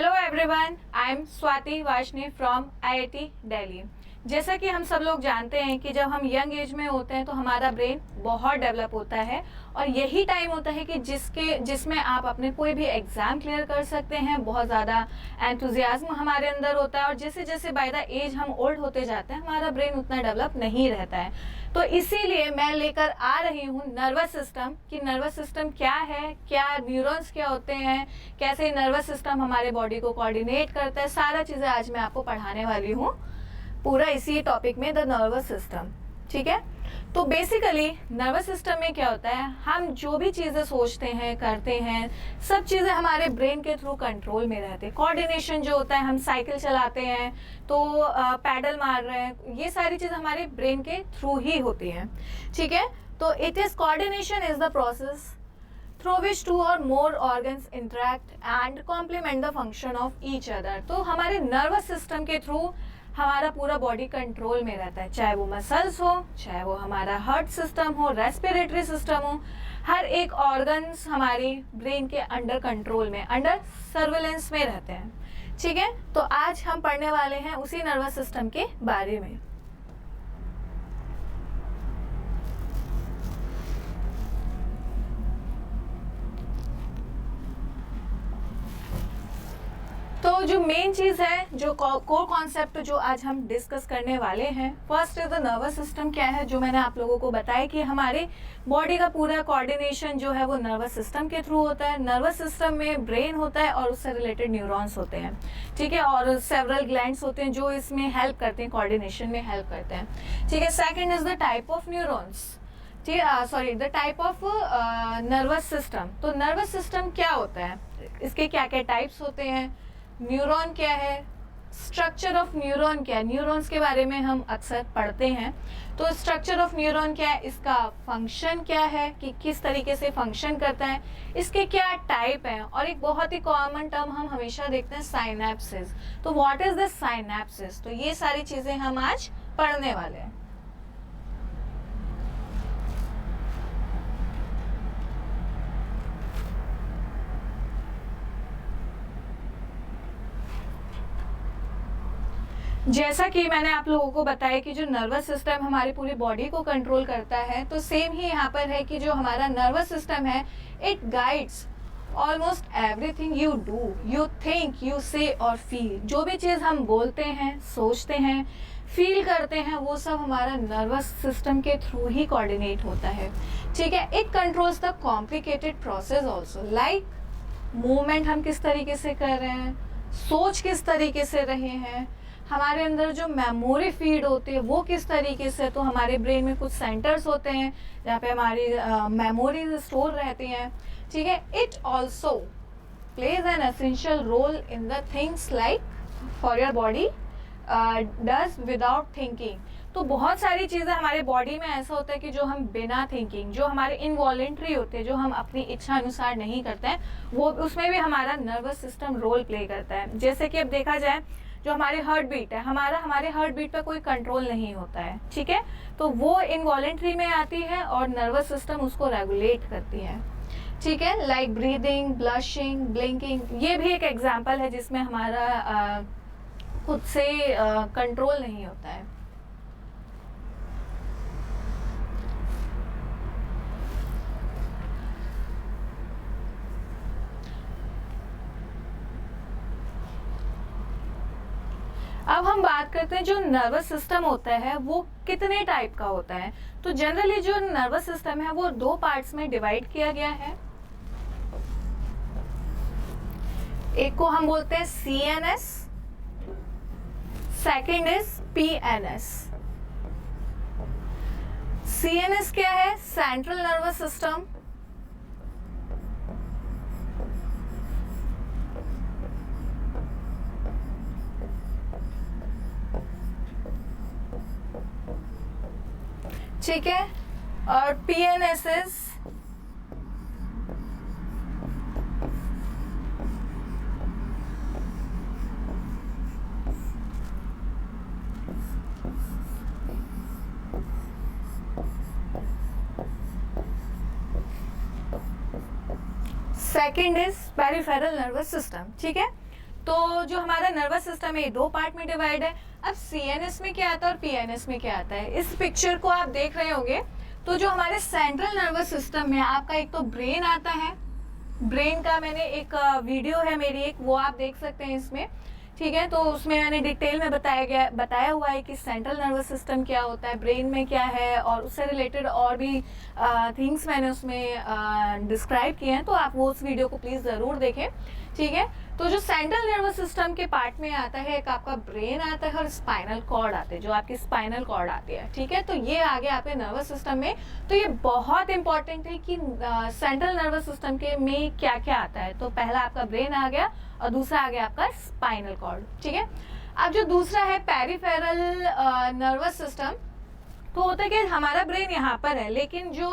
Hello everyone, I am Swati Varshney from IIT Delhi. जैसा कि हम सब लोग जानते हैं कि जब हम यंग एज में होते हैं तो हमारा ब्रेन बहुत डेवलप होता है और यही टाइम होता है कि जिसमें आप अपने कोई भी एग्जाम क्लियर कर सकते हैं। बहुत ज़्यादा एंथुजियाज्म हमारे अंदर होता है और जैसे जैसे बाय द एज हम ओल्ड होते जाते हैं हमारा ब्रेन उतना डेवलप नहीं रहता है। तो इसीलिए मैं लेकर आ रही हूँ नर्वस सिस्टम कि नर्वस सिस्टम क्या है, क्या न्यूरॉन्स क्या होते हैं, कैसे नर्वस सिस्टम हमारे बॉडी को कोऑर्डिनेट करता है। सारा चीज़ें आज मैं आपको पढ़ाने वाली हूँ पूरा इसी टॉपिक में, द नर्वस सिस्टम। ठीक है, तो बेसिकली नर्वस सिस्टम में क्या होता है, हम जो भी चीज़ें सोचते हैं करते हैं सब चीज़ें हमारे ब्रेन के थ्रू कंट्रोल में रहते हैं। कोऑर्डिनेशन जो होता है, हम साइकिल चलाते हैं तो पैडल मार रहे हैं, ये सारी चीज़ हमारे ब्रेन के थ्रू ही होती हैं। ठीक है, तो it is coordination is the process through which two or more organs interact and complement the function of each other। तो हमारे नर्वस सिस्टम के थ्रू हमारा पूरा बॉडी कंट्रोल में रहता है, चाहे वो मसल्स हो, चाहे वो हमारा हार्ट सिस्टम हो, रेस्पिरेटरी सिस्टम हो, हर एक ऑर्गन्स हमारी ब्रेन के अंडर कंट्रोल में, अंडर सर्विलेंस में रहते हैं। ठीक है, तो आज हम पढ़ने वाले हैं उसी नर्वस सिस्टम के बारे में। तो जो मेन चीज़ है, जो कोर कॉन्सेप्ट जो आज हम डिस्कस करने वाले हैं, first is the nervous system. क्या है, जो मैंने आप लोगों को बताया कि हमारे बॉडी का पूरा कोऑर्डिनेशन जो है वो नर्वस सिस्टम के थ्रू होता है। नर्वस सिस्टम में ब्रेन होता है और उससे रिलेटेड न्यूरॉन्स होते हैं। ठीक है, और सेवरल ग्लैंड्स होते हैं जो इसमें हेल्प करते हैं, कोऑर्डिनेशन में हेल्प करते हैं। ठीक है, second is the type of neurons. ठीक है, sorry, the type of nervous system. तो नर्वस सिस्टम क्या होता है, इसके क्या क्या टाइप्स होते हैं, न्यूरॉन क्या है, स्ट्रक्चर ऑफ न्यूरॉन क्या है, न्यूरॉन्स के बारे में हम अक्सर पढ़ते हैं। तो स्ट्रक्चर ऑफ न्यूरॉन क्या है, इसका फंक्शन क्या है कि किस तरीके से फंक्शन करता है, इसके क्या टाइप हैं, और एक बहुत ही कॉमन टर्म हम हमेशा देखते हैं, साइनेप्सिस। तो व्हाट इज द साइनेप्सिस, तो ये सारी चीज़ें हम आज पढ़ने वाले हैं। जैसा कि मैंने आप लोगों को बताया कि जो नर्वस सिस्टम हमारी पूरी बॉडी को कंट्रोल करता है, तो सेम ही यहाँ पर है कि जो हमारा नर्वस सिस्टम है, it guides almost everything you do, you think, you से और फील। जो भी चीज़ हम बोलते हैं, सोचते हैं, फील करते हैं, वो सब हमारा नर्वस सिस्टम के थ्रू ही कोऑर्डिनेट होता है। ठीक है, it controls the complicated process also, like movement हम किस तरीके से कर रहे हैं, सोच किस तरीके से रहे हैं, हमारे अंदर जो मेमोरी फीड होती है वो किस तरीके से। तो हमारे ब्रेन में कुछ सेंटर्स होते हैं जहाँ पे हमारी मेमोरीज स्टोर रहती हैं। ठीक है, it also plays an essential role in the things like for your body does without thinking. तो बहुत सारी चीज़ें हमारे बॉडी में ऐसा होता है कि जो हम बिना थिंकिंग, जो हमारे इनवॉलेंट्री होते हैं, जो हम अपनी इच्छा अनुसार नहीं करते हैं, वो उसमें भी हमारा नर्वस सिस्टम रोल प्ले करता है। जैसे कि अब देखा जाए, जो हमारे हार्ट बीट है, हमारे हार्ट बीट पर कोई कंट्रोल नहीं होता है। ठीक है, तो वो इनवॉलेंट्री में आती है और नर्वस सिस्टम उसको रेगुलेट करती है। ठीक है, लाइक ब्रीदिंग, ब्लशिंग, ब्लिंकिंग, ये भी एक एग्जाम्पल है जिसमें हमारा खुद से कंट्रोल नहीं होता है। अब हम बात करते हैं जो नर्वस सिस्टम होता है वो कितने टाइप का होता है। तो जनरली जो नर्वस सिस्टम है वो दो पार्ट्स में डिवाइड किया गया है। एक को हम बोलते हैं CNS, second is PNS। CNS क्या है, सेंट्रल नर्वस सिस्टम। ठीक है, और PNS is second is peripheral nervous system. ठीक है, तो जो हमारा नर्वस सिस्टम है ये 2 पार्ट में डिवाइड है। अब CNS में क्या आता है और PNS में क्या आता है, इस पिक्चर को आप देख रहे होंगे। तो जो हमारे सेंट्रल नर्वस सिस्टम में आपका एक तो ब्रेन आता है, ब्रेन का मैंने एक वीडियो है मेरी एक, वो आप देख सकते हैं इसमें, ठीक है। तो उसमें मैंने डिटेल में बताया हुआ है कि सेंट्रल नर्वस सिस्टम क्या होता है, ब्रेन में क्या है, और उससे रिलेटेड और भी थिंग्स मैंने उसमें डिस्क्राइब किए हैं। तो आप वो उस वीडियो को प्लीज़ ज़रूर देखें, ठीक है। तो जो सेंट्रल नर्वस सिस्टम के पार्ट में आता है, एक आपका ब्रेन आता है और स्पाइनल कॉर्ड आते हैं, जो आपकी स्पाइनल कॉर्ड आती है, ठीक है। तो ये आ गया आपके नर्वस सिस्टम में। तो ये बहुत इंपॉर्टेंट है कि सेंट्रल नर्वस सिस्टम के में क्या क्या आता है। तो पहला आपका ब्रेन आ गया और दूसरा आ गया आपका स्पाइनल कॉर्ड, ठीक है। अब जो दूसरा है पेरिफेरल नर्वस सिस्टम, तो होता है कि हमारा ब्रेन यहाँ पर है, लेकिन जो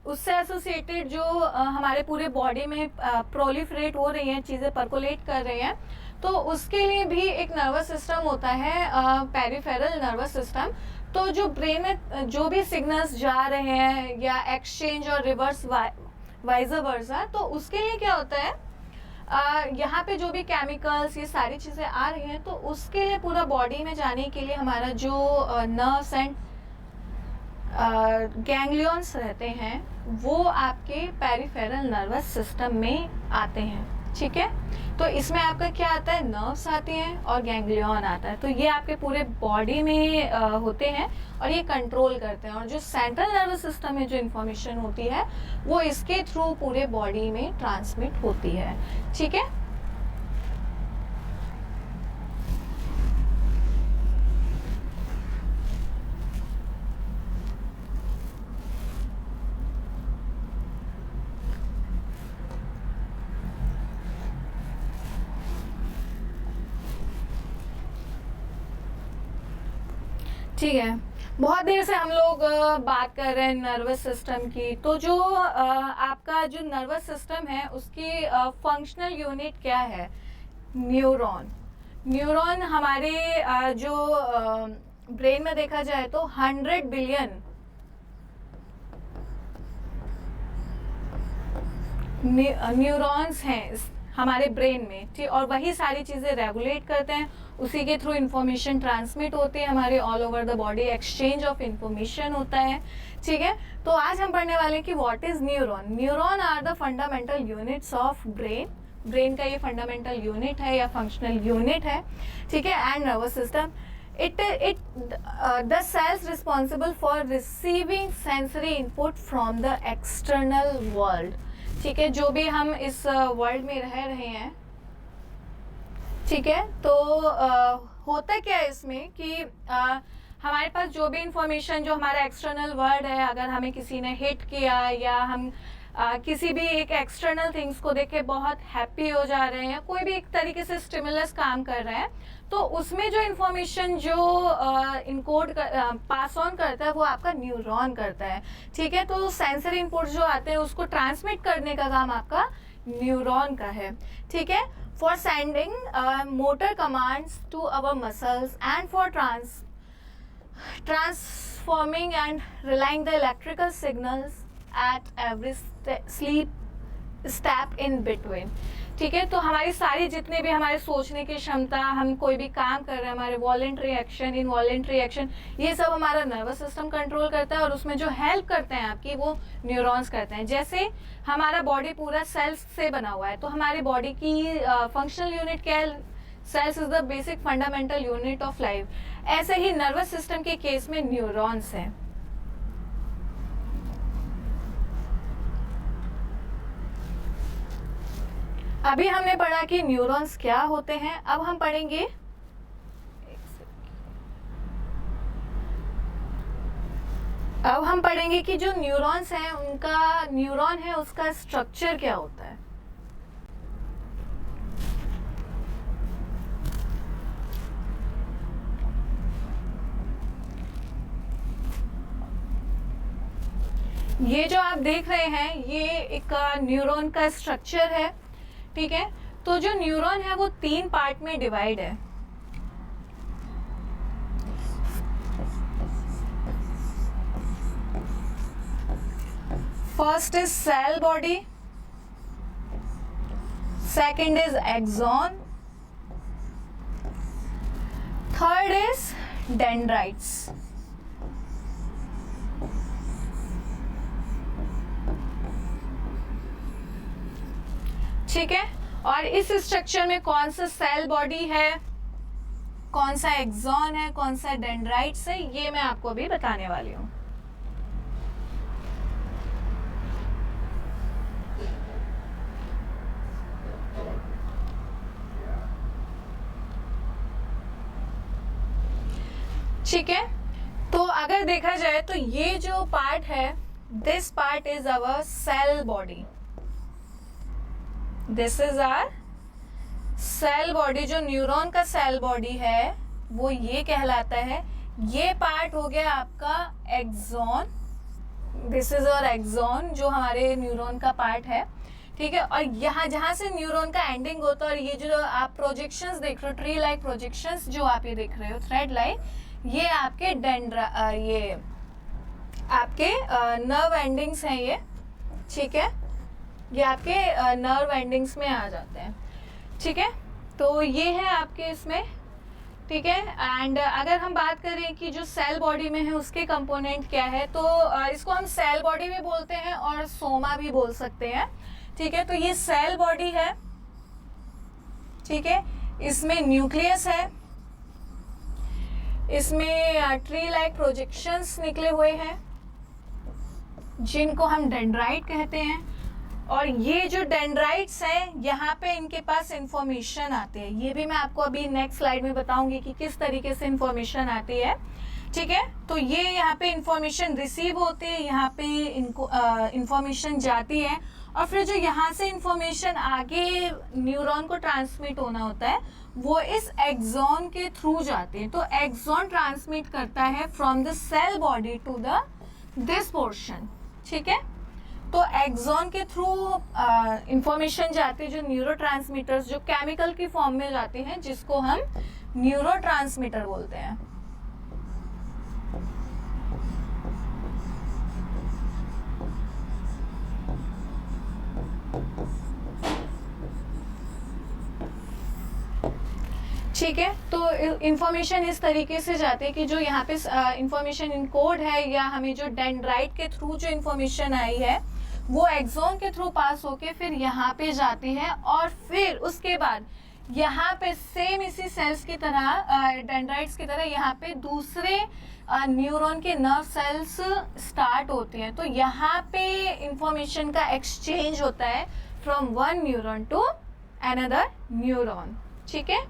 उससे एसोसिएटेड जो हमारे पूरे बॉडी में प्रोलिफरेट हो रही हैं चीज़ें, परकोलेट कर रही हैं, तो उसके लिए भी एक नर्वस सिस्टम होता है पेरिफेरल नर्वस सिस्टम। तो जो ब्रेन में जो भी सिग्नल्स जा रहे हैं या एक्सचेंज और रिवर्स वाइज वर्सा, तो उसके लिए क्या होता है, यहाँ पे जो भी केमिकल्स ये सारी चीज़ें आ रही हैं, तो उसके लिए पूरा बॉडी में जाने के लिए हमारा जो नर्व्स एंड गैंग्लियंस रहते हैं वो आपके पेरिफेरल नर्वस सिस्टम में आते हैं, ठीक है। तो इसमें आपका क्या आता है, नर्व्स आते हैं और गैंग्लियन आता है। तो ये आपके पूरे बॉडी में होते हैं और ये कंट्रोल करते हैं। और जो सेंट्रल नर्वस सिस्टम में जो इन्फॉर्मेशन होती है वो इसके थ्रू पूरे बॉडी में ट्रांसमिट होती है, ठीक है। ठीक है, बहुत देर से हम लोग बात कर रहे हैं नर्वस सिस्टम की। तो जो आपका जो नर्वस सिस्टम है उसकी फंक्शनल यूनिट क्या है, न्यूरॉन। न्यूरॉन हमारे जो ब्रेन में देखा जाए तो 100 बिलियन न्यूरॉन्स हैं हमारे ब्रेन में, ठीक। और वही सारी चीज़ें रेगुलेट करते हैं, उसी के थ्रू इंफॉर्मेशन ट्रांसमिट होती है हमारे all over the body, exchange of information होता है, ठीक है। तो आज हम पढ़ने वाले हैं कि what is neuron. Neuron are the fundamental units of brain. Brain का ये फंडामेंटल यूनिट है या फंक्शनल यूनिट है, ठीक है। And nervous system, the cells responsible for receiving sensory input from the external world, ठीक है। जो भी हम इस वर्ल्ड में रह रहे हैं, ठीक है। तो होता क्या है इसमें कि हमारे पास जो भी इंफॉर्मेशन जो हमारा एक्सटर्नल वर्ल्ड है, अगर हमें किसी ने हिट किया या हम किसी भी एक एक्सटर्नल थिंग्स को देख के बहुत हैप्पी हो जा रहे हैं, कोई भी एक तरीके से स्टिमुलस काम कर रहे हैं, तो उसमें जो इंफॉर्मेशन जो इनकोड पास ऑन करता है वो आपका न्यूरॉन करता है, ठीक है। तो सेंसरी इनपुट जो आते हैं उसको ट्रांसमिट करने का काम आपका न्यूरॉन का है, ठीक है। For sending motor commands to our muscles and for transforming and relaying the electrical signals at every step in between, ठीक है। तो हमारी सारी जितने भी हमारे सोचने की क्षमता, हम कोई भी काम कर रहे हैं, हमारे वॉलेंट्री एक्शन, इनवॉलेंट्री एक्शन, ये सब हमारा नर्वस सिस्टम कंट्रोल करता है। और उसमें जो हेल्प करते हैं आपकी वो न्यूरॉन्स करते हैं। जैसे हमारा बॉडी पूरा सेल्स से बना हुआ है, तो हमारी बॉडी की फंक्शनल यूनिट क्या है, cells is the basic fundamental unit of life. ऐसे ही नर्वस सिस्टम के केस में न्यूरॉन्स हैं। अभी हमने पढ़ा कि न्यूरॉन्स क्या होते हैं, अब हम पढ़ेंगे कि जो न्यूरॉन्स हैं उनका न्यूरॉन है उसका स्ट्रक्चर क्या होता है। ये जो आप देख रहे हैं ये एक न्यूरॉन का स्ट्रक्चर है, ठीक है। तो जो न्यूरॉन है वो 3 पार्ट में डिवाइड है। First is cell body, second is axon, third is dendrites. ठीक है, और इस स्ट्रक्चर में कौन सा सेल बॉडी है, कौन सा एक्सॉन है, कौन सा डेंड्राइट्स है, ये मैं आपको अभी बताने वाली हूँ। ठीक है, तो अगर देखा जाए तो ये जो पार्ट है, this part is our cell body, this is our cell body. जो न्यूरॉन का सेल बॉडी है वो ये कहलाता है। ये पार्ट हो गया आपका एक्सॉन, दिस इज और एक्सॉन जो हमारे न्यूरॉन का पार्ट है। ठीक है, और यहाँ जहाँ से न्यूरॉन का एंडिंग होता है, और ये जो आप प्रोजेक्शंस देख रहे हो, ट्री लाइक प्रोजेक्शंस जो आप ये देख रहे हो, थ्रेड लाइक, ये आपके ये आपके नर्व एंडिंग्स हैं ये। ठीक है, ये आपके नर्व एंडिंग्स में आ जाते हैं। ठीक है, तो ये है आपके इसमें। ठीक है, एंड अगर हम बात करें कि जो सेल बॉडी में है उसके कंपोनेंट क्या है, तो इसको हम सेल बॉडी भी बोलते हैं और सोमा भी बोल सकते हैं। ठीक है, तो ये सेल बॉडी है। ठीक है, इसमें न्यूक्लियस है, इसमें ट्री लाइक प्रोजेक्शंस निकले हुए हैं जिनको हम डेंड्राइट कहते हैं। और ये जो डेंड्राइट्स हैं, यहाँ पे इनके पास इंफॉर्मेशन आते हैं। ये भी मैं आपको अभी नेक्स्ट स्लाइड में बताऊंगी कि किस तरीके से इंफॉर्मेशन आती है। ठीक है, तो ये यहाँ पे इंफॉर्मेशन रिसीव होती है, यहाँ पे इनको इंफॉर्मेशन जाती है, और फिर जो यहाँ से इंफॉर्मेशन आगे न्यूरॉन को ट्रांसमिट होना होता है वो इस एक्सॉन के थ्रू जाती है। तो एक्सॉन ट्रांसमिट करता है from the cell body to the this portion. ठीक है, तो एक्सॉन के थ्रू इंफॉर्मेशन जाती है, जो न्यूरोट्रांसमीटर्स जो केमिकल की फॉर्म में जाती हैं, जिसको हम न्यूरोट्रांसमीटर बोलते हैं। ठीक है, तो इंफॉर्मेशन इस तरीके से जाती है कि जो यहाँ पे इंफॉर्मेशन इनकोड है, या हमें जो डेंड्राइट के थ्रू जो इंफॉर्मेशन आई है वो एक्सॉन के थ्रू पास होके फिर यहाँ पे जाती है, और फिर उसके बाद यहाँ पे सेम इसी सेल्स की तरह, डेंड्राइट्स की तरह, यहाँ पे दूसरे न्यूरॉन के नर्व सेल्स स्टार्ट होते हैं। तो यहाँ पे इंफॉर्मेशन का एक्सचेंज होता है from one neuron to another neuron. ठीक है,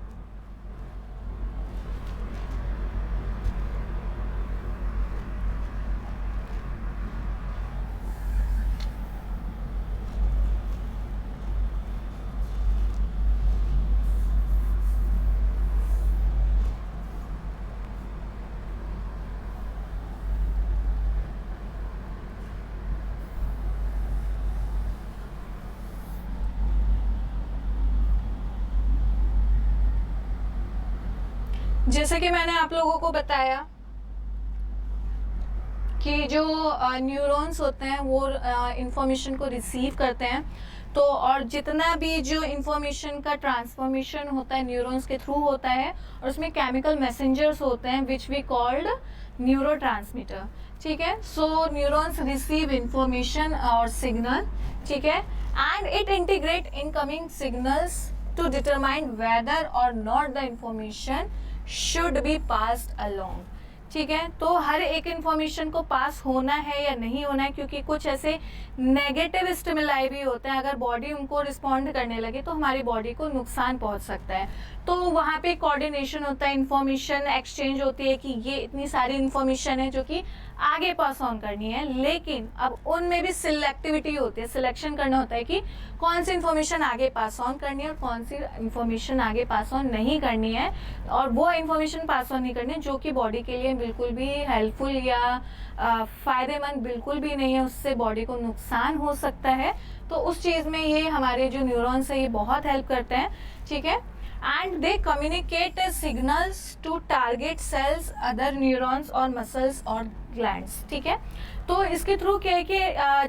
जैसे कि मैंने आप लोगों को बताया कि जो न्यूरॉन्स होते हैं वो इंफॉर्मेशन को रिसीव करते हैं, तो और जितना भी जो इंफॉर्मेशन का ट्रांसफॉर्मेशन होता है न्यूरॉन्स के थ्रू होता है, और उसमें केमिकल मैसेंजर्स होते हैं विच वी कॉल्ड न्यूरोट्रांसमीटर। ठीक है, सो न्यूरॉन्स रिसीव इंफॉर्मेशन और सिग्नल। ठीक है, and it integrate incoming signals to determine whether or not the information should be passed along. ठीक है, तो हर एक इंफॉर्मेशन को पास होना है या नहीं होना है, क्योंकि कुछ ऐसे नेगेटिव स्टिमुलाई भी होते हैं, अगर बॉडी उनको रिस्पॉन्ड करने लगे तो हमारी बॉडी को नुकसान पहुंच सकता है। तो वहाँ पे कोऑर्डिनेशन होता है, इंफॉर्मेशन एक्सचेंज होती है कि ये इतनी सारी इंफॉर्मेशन है जो कि आगे पास ऑन करनी है, लेकिन अब उनमें भी सिलेक्टिविटी होती है, सिलेक्शन करना होता है कि कौन सी इंफॉर्मेशन आगे पास ऑन करनी है और कौन सी इंफॉर्मेशन आगे पास ऑन नहीं करनी है, और वो इंफॉर्मेशन पास ऑन नहीं करनी है जो कि बॉडी के लिए बिल्कुल भी हेल्पफुल या फ़ायदेमंद बिल्कुल भी नहीं है, उससे बॉडी को नुकसान हो सकता है। तो उस चीज़ में ये हमारे जो न्यूरॉन्स है ये बहुत हेल्प करते हैं। ठीक है, and they communicate as signals to target cells, other neurons और muscles और glands. ठीक है, तो इसके थ्रू क्या है कि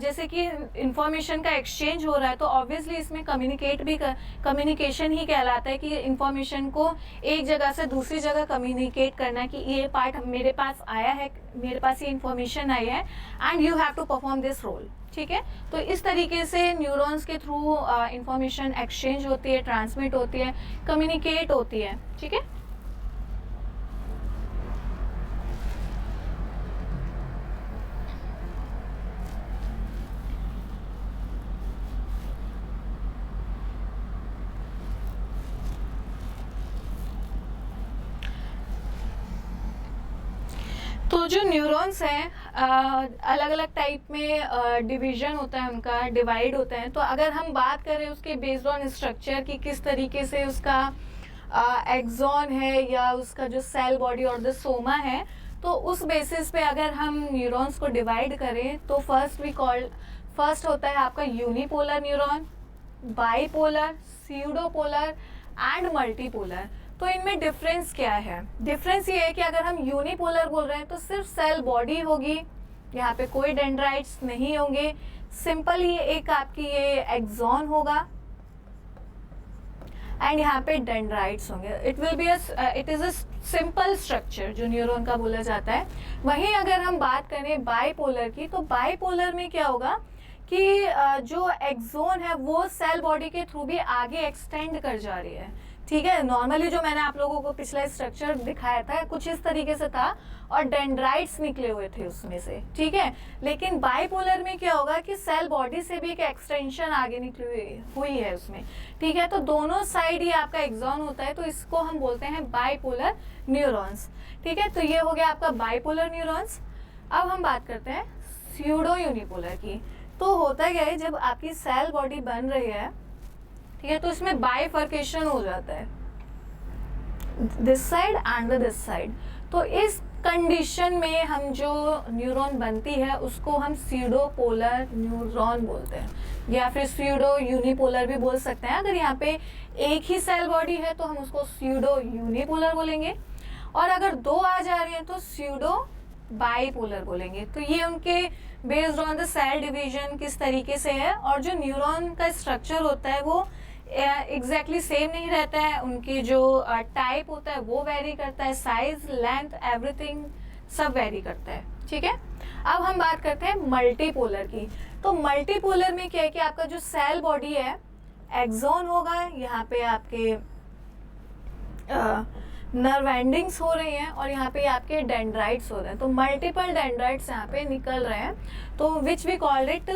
जैसे कि इंफॉर्मेशन का एक्सचेंज हो रहा है, तो ऑब्वियसली इसमें कम्युनिकेशन ही कहलाता है कि इंफॉर्मेशन को एक जगह से दूसरी जगह कम्युनिकेट करना कि ये पार्ट मेरे पास आया है, मेरे पास ये इंफॉर्मेशन आई है and you have to perform this role. ठीक है, तो इस तरीके से न्यूरॉन्स के थ्रू इंफॉर्मेशन एक्सचेंज होती है, ट्रांसमिट होती है, कम्युनिकेट होती है. ठीक है, तो जो न्यूरॉन्स हैं अलग अलग टाइप में डिवीजन होता है उनका, डिवाइड होता है. तो अगर हम बात करें उसके बेस्ड ऑन स्ट्रक्चर कि किस तरीके से उसका एक्सॉन है या उसका जो सेल बॉडी और द सोमा है, तो उस बेसिस पे अगर हम न्यूरॉन्स को डिवाइड करें तो फर्स्ट होता है आपका unipolar neuron, bipolar, pseudopolar and multipolar. तो इनमें डिफरेंस क्या है? डिफरेंस ये है कि अगर हम यूनिपोलर बोल रहे हैं तो सिर्फ सेल बॉडी होगी, यहाँ पे कोई डेंड्राइट्स नहीं होंगे, सिंपल ही एक आपकी ये एक्सॉन होगा एंड यहाँ पे डेंड्राइट्स होंगे. It is a simple structure जो न्यूरॉन का बोला जाता है. वहीं अगर हम बात करें बाईपोलर की, तो बाईपोलर में क्या होगा कि जो एक्सोन है वो सेल बॉडी के थ्रू भी आगे एक्सटेंड कर जा रही है. ठीक है, नॉर्मली जो मैंने आप लोगों को पिछला स्ट्रक्चर दिखाया था कुछ इस तरीके से था और डेंड्राइट्स निकले हुए थे उसमें से. ठीक है, लेकिन बाईपोलर में क्या होगा कि सेल बॉडी से भी एक एक्सटेंशन आगे निकली हुई है उसमें. ठीक है, तो दोनों साइड ही आपका एक्सॉन होता है, तो इसको हम बोलते हैं बाईपोलर न्यूरॉन्स. ठीक है, तो ये हो गया आपका बाईपोलर न्यूरॉन्स. अब हम बात करते हैं स्यूडो यूनिपोलर की. तो होता क्या है, जब आपकी सेल बॉडी बन रही है, ठीक है, तो इसमें बाइफर्केशन हो जाता है, this side and this side. तो इस कंडीशन में हम जो न्यूरॉन बनती है उसको हम स्यूडोपोलर न्यूरॉन बोलते हैं, या फिर स्यूडो यूनिपोलर भी बोल सकते हैं. अगर यहाँ पे एक ही सेल बॉडी है तो हम उसको स्यूडो यूनिपोलर बोलेंगे, और अगर दो आ जा रही हैं तो स्यूडो बाईपोलर बोलेंगे. तो ये उनके based on the cell division किस तरीके से है, और जो न्यूरॉन का स्ट्रक्चर होता है वो एग्जैक्टली सेम नहीं रहता है. उनकी जो टाइप होता है वो वेरी करता है, साइज, लेंथ, एवरीथिंग सब वेरी करता है. ठीक है, अब हम बात करते हैं मल्टीपोलर की. तो मल्टीपोलर में क्या है कि आपका जो सेल बॉडी है, एक्सॉन होगा, यहाँ पे आपके नर्व एंडिंग्स हो रही हैं और यहाँ पे आपके डेंड्राइट्स हो रहे हैं. तो मल्टीपल डेंड्राइट्स यहाँ पे निकल रहे हैं, तो which we called it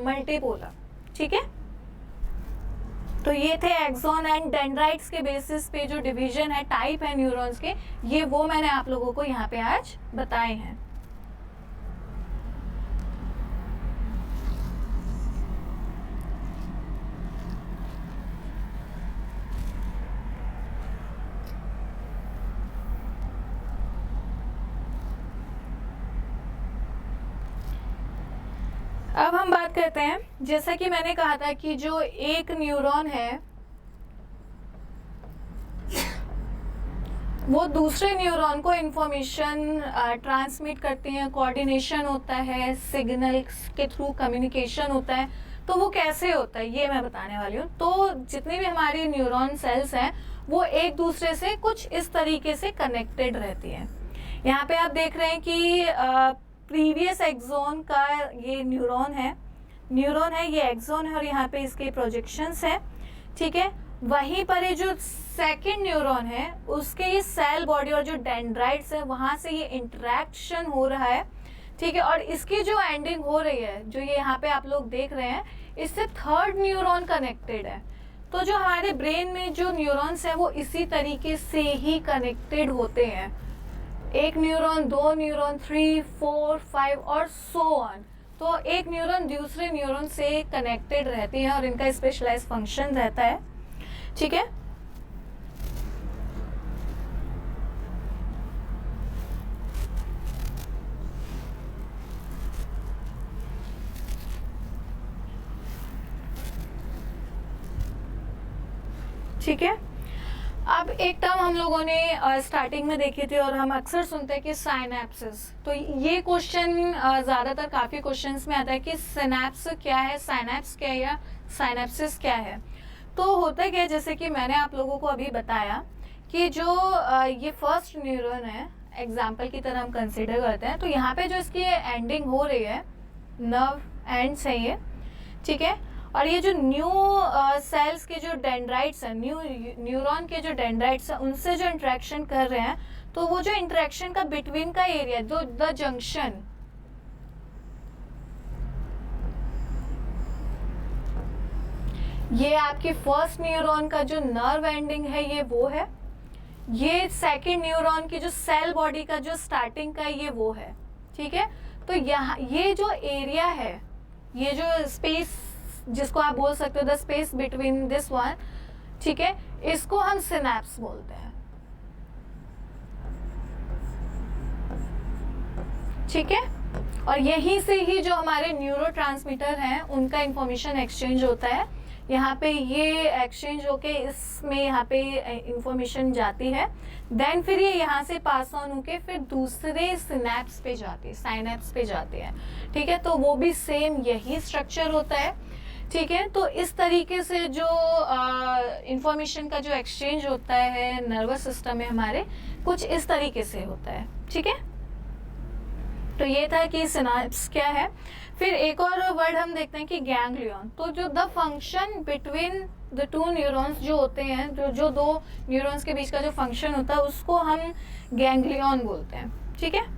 multipolar. ठीक है, तो ये थे एक्सॉन एंड डेंड्राइट्स के बेसिस पे जो डिवीजन है, टाइप है न्यूरॉन्स के, ये वो मैंने आप लोगों को यहाँ पे आज बताए हैं. अब हम बात करते हैं, जैसा कि मैंने कहा था कि जो एक न्यूरॉन है वो दूसरे न्यूरॉन को इंफॉर्मेशन ट्रांसमिट करती हैं, कोऑर्डिनेशन होता है, सिग्नल के थ्रू कम्युनिकेशन होता है. तो वो कैसे होता है ये मैं बताने वाली हूँ. तो जितने भी हमारी न्यूरॉन सेल्स हैं वो एक दूसरे से कुछ इस तरीके से कनेक्टेड रहती हैं. यहाँ पे आप देख रहे हैं कि प्रीवियस एक्सोन का ये न्यूरॉन है, ये एक्सोन है और यहाँ पे इसके प्रोजेक्शंस है. ठीक है, वहीं पर ये जो सेकंड न्यूरॉन है उसके ये सेल बॉडी और जो डेंड्राइट्स है वहां से ये इंटरेक्शन हो रहा है. ठीक है, और इसकी जो एंडिंग हो रही है, जो ये यहाँ पे आप लोग देख रहे हैं, इससे थर्ड न्यूरॉन कनेक्टेड है. तो जो हमारे ब्रेन में जो न्यूरॉन्स हैं वो इसी तरीके से ही कनेक्टेड होते हैं. एक न्यूरॉन, दो न्यूरॉन, 3, 4, 5 और सो ऑन. तो एक न्यूरॉन दूसरे न्यूरॉन से कनेक्टेड रहती है और इनका स्पेशलाइज फंक्शन रहता है. ठीक है, ठीक है. अब एक टर्म हम लोगों ने स्टार्टिंग में देखी थी और हम अक्सर सुनते हैं कि साइनेप्सिस। तो ये क्वेश्चन ज़्यादातर काफ़ी क्वेश्चंस में आता है कि सिनैप्स क्या है, साइनेप्स क्या है या साइनेप्सिस क्या है। तो होता क्या है, जैसे कि मैंने आप लोगों को अभी बताया कि जो ये फर्स्ट न्यूरॉन है, एग्जाम्पल की तरह हम कंसिडर करते हैं, तो यहाँ पे जो इसकी एंडिंग हो रही है, नर्व एंड से ये, ठीक है। और ये जो न्यू सेल्स के जो डेंड्राइट्स हैं, न्यूरॉन के जो डेंड्राइट्स हैं, उनसे जो इंटरेक्शन कर रहे हैं, तो वो जो इंटरेक्शन का बिटवीन का एरिया, जो द जंक्शन, ये आपकी फर्स्ट न्यूरॉन का जो नर्व एंडिंग है ये वो है, ये सेकंड न्यूरॉन की जो सेल बॉडी का जो स्टार्टिंग का ये वो है, ठीक है। तो यहाँ ये जो एरिया है, ये जो स्पेस जिसको आप बोल सकते हो the space between this one, ठीक है, इसको हम सिनैप्स बोलते हैं, ठीक है। और यहीं से ही जो हमारे न्यूरोट्रांसमीटर हैं उनका इंफॉर्मेशन एक्सचेंज होता है। यहाँ पे ये एक्सचेंज होके इसमें यहाँ पे इंफॉर्मेशन जाती है, देन फिर ये यहाँ से पास ऑन होके फिर दूसरे सिनैप्स पे जाती है, साइनेप्स पे जाते हैं, ठीक है। तो वो भी सेम यही स्ट्रक्चर होता है, ठीक है। तो इस तरीके से जो इंफॉर्मेशन का जो एक्सचेंज होता है नर्वस सिस्टम में हमारे, कुछ इस तरीके से होता है, ठीक है। तो ये था कि सिनैप्स क्या है। फिर एक और वर्ड हम देखते हैं कि गैंग्लियन। तो जो the function between the two neurons जो होते हैं, जो दो न्यूरॉन्स के बीच का जो फंक्शन होता है उसको हम गैंग्लियन बोलते हैं, ठीक है।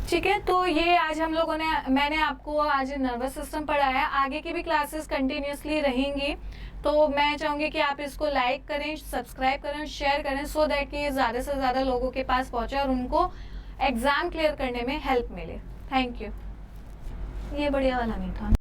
ठीक है, तो ये आज हम लोगों ने, मैंने आपको आज नर्वस सिस्टम पढ़ाया। आगे की भी क्लासेस कंटिन्यूसली रहेंगी, तो मैं चाहूँगी कि आप इसको लाइक करें, सब्सक्राइब करें, शेयर करें, सो दैट कि ये ज़्यादा से ज़्यादा लोगों के पास पहुँचे और उनको एग्ज़ाम क्लियर करने में हेल्प मिले। Thank you. ये बढ़िया वाला नहीं था।